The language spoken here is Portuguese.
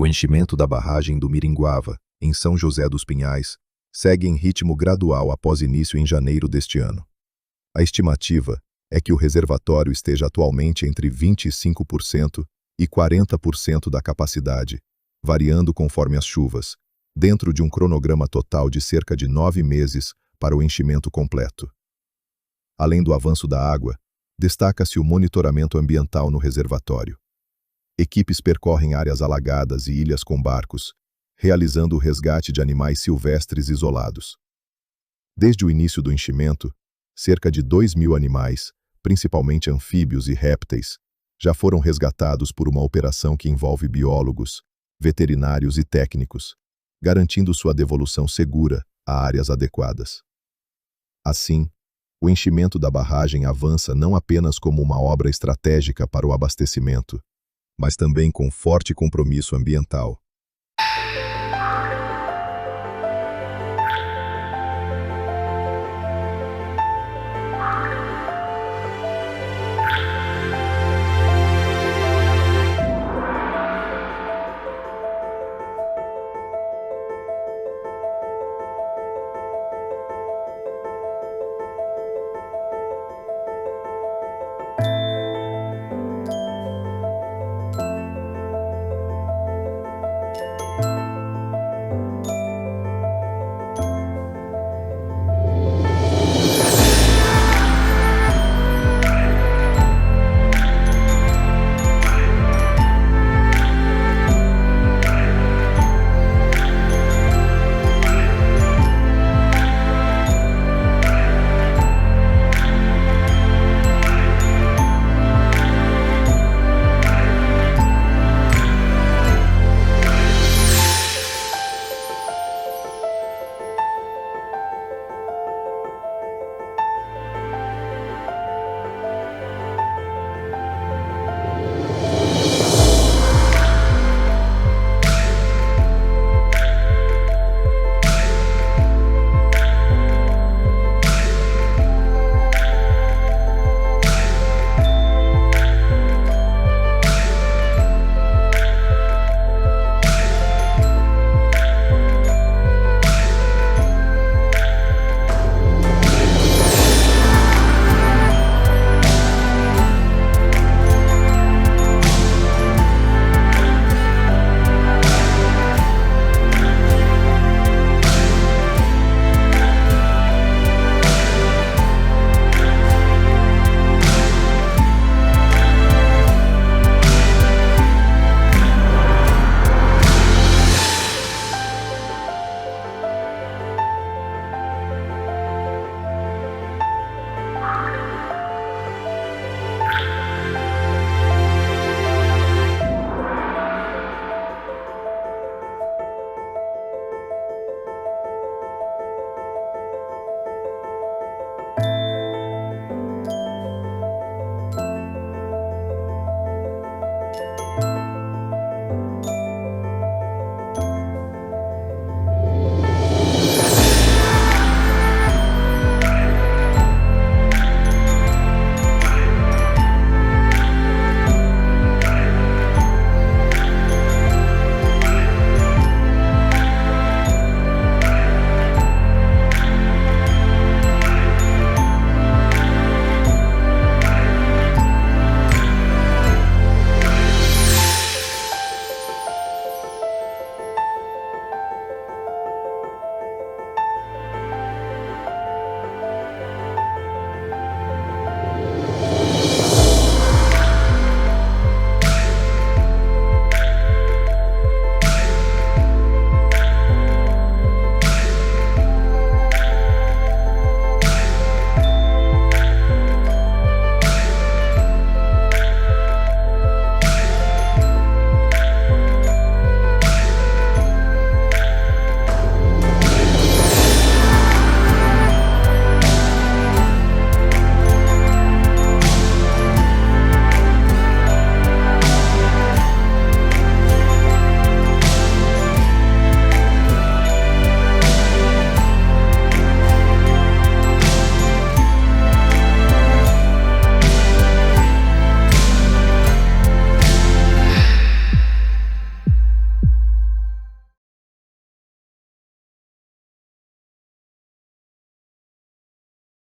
enchimento da barragem do Miringuava, em São José dos Pinhais, segue em ritmo gradual após início em janeiro deste ano. A estimativa é que o reservatório esteja atualmente entre 25% e 40% da capacidade, variando conforme as chuvas, dentro de um cronograma total de cerca de 9 meses para o enchimento completo. Além do avanço da água, destaca-se o monitoramento ambiental no reservatório. Equipes percorrem áreas alagadas e ilhas com barcos, realizando o resgate de animais silvestres isolados. Desde o início do enchimento, cerca de 2.000 animais, principalmente anfíbios e répteis, já foram resgatados por uma operação que envolve biólogos, veterinários e técnicos, garantindo sua devolução segura a áreas adequadas. Assim, o enchimento da barragem avança não apenas como uma obra estratégica para o abastecimento, mas também com forte compromisso ambiental,